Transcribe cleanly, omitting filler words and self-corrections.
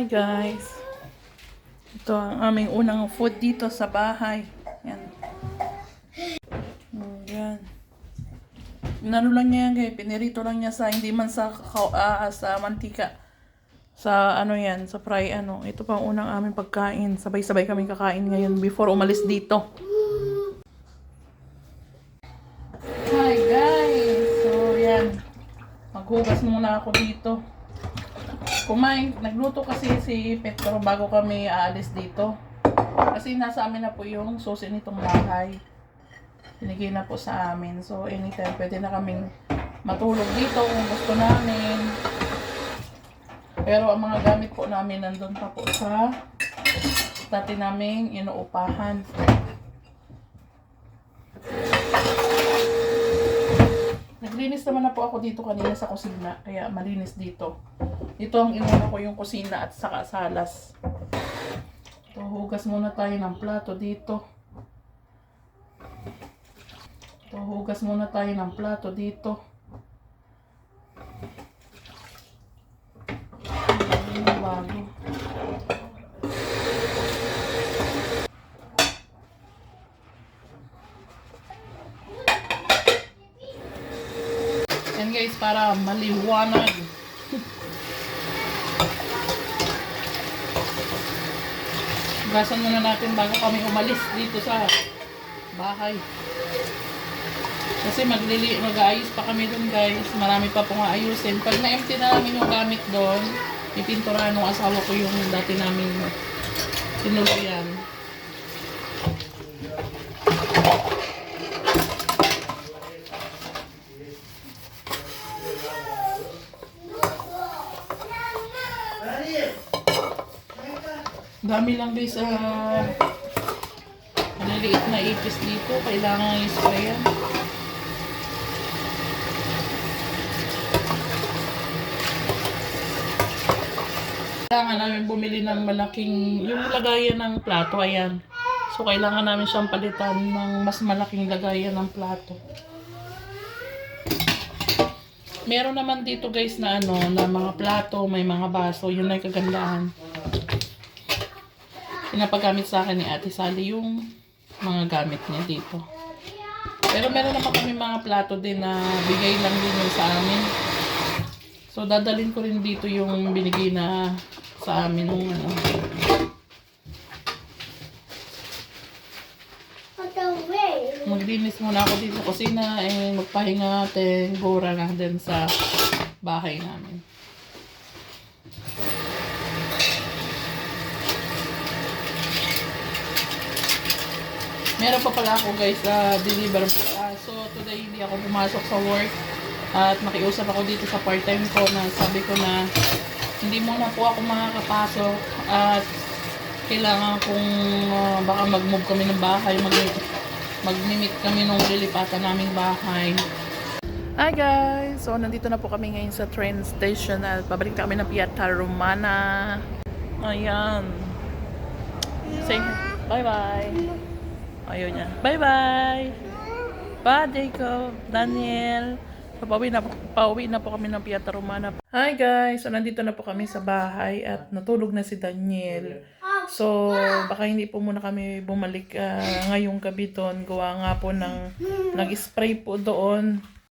Hi guys, ito ang aming unang food dito sa bahay. Yan. Yan. Inano lang niya guys, pinirito lang niya sa hindi man sa sa mantika. Sa ano yan, sa fry ano. Ito pa ang unang aming pagkain. Sabay-sabay kami kakain ngayon before umalis dito. Hi guys, so yan. Maghugas muna ako dito. Nagluto kasi si Petro bago kami aalis dito. Kasi nasa amin na po yung susi nitong bahay. Binigay na po sa amin. So anytime pwede na kaming matulog dito kung gusto namin. Pero ang mga gamit po namin nandun pa po sa dati naming inuupahan. Naglinis naman na po ako dito kanina sa kusina. Kaya malinis dito. Ito ang inuna ko yung kusina at saka salas. Ito, hugas muna tayo ng plato dito. Ito, hugas muna tayo ng plato dito. Bago. Yan guys, para maliwanag. Hugasan muna natin bago kami umalis dito sa bahay. Kasi mag-aayos pa kami dun guys. Marami pa pong aayusin. Pag na-empty na namin yung gamit doon, ipinturahan ng asawa ko yung dati namin tinuluyan. Dami lang guys maliliit na ipis dito. Kailangan i-sprayan. Kailangan namin bumili ng malaking yung lagayan ng plato. Ayan. So kailangan namin siyang palitan ng mas malaking lagayan ng plato. Meron naman dito guys na na mga plato, may mga baso. Yun ay kagandahan. Pinapagamit sa akin ni Ate Sally yung mga gamit niya dito. Pero meron naman kami mga plato din na bigay lang din yun sa amin. So dadalhin ko rin dito yung binigay na sa amin ng Maglinis muna ako dito kasi magpahinga natin gora na din sa bahay namin. Meron pa pala ako guys deliver. So today hindi ako pumasok sa work at nakiusap ako dito sa part-time ko na sabi ko na hindi muna po ako makakapasok at kailangan kong baka mag-move kami ng bahay, mag-meet kami nung lilipatan naming bahay. Hi guys! So nandito na po kami ngayon sa train station at pabalik na kami ng Piazza Romana. Ayan. Say bye-bye. Ayun niya. Bye-bye! Bye, Jacob, Daniel. So, pauwi na po kami ng Piazza Romana. Hi guys! So, nandito na po kami sa bahay at natulog na si Daniel. So, baka hindi po muna kami bumalik ngayong gabi doon. Gawa nga po ng nag-spray po doon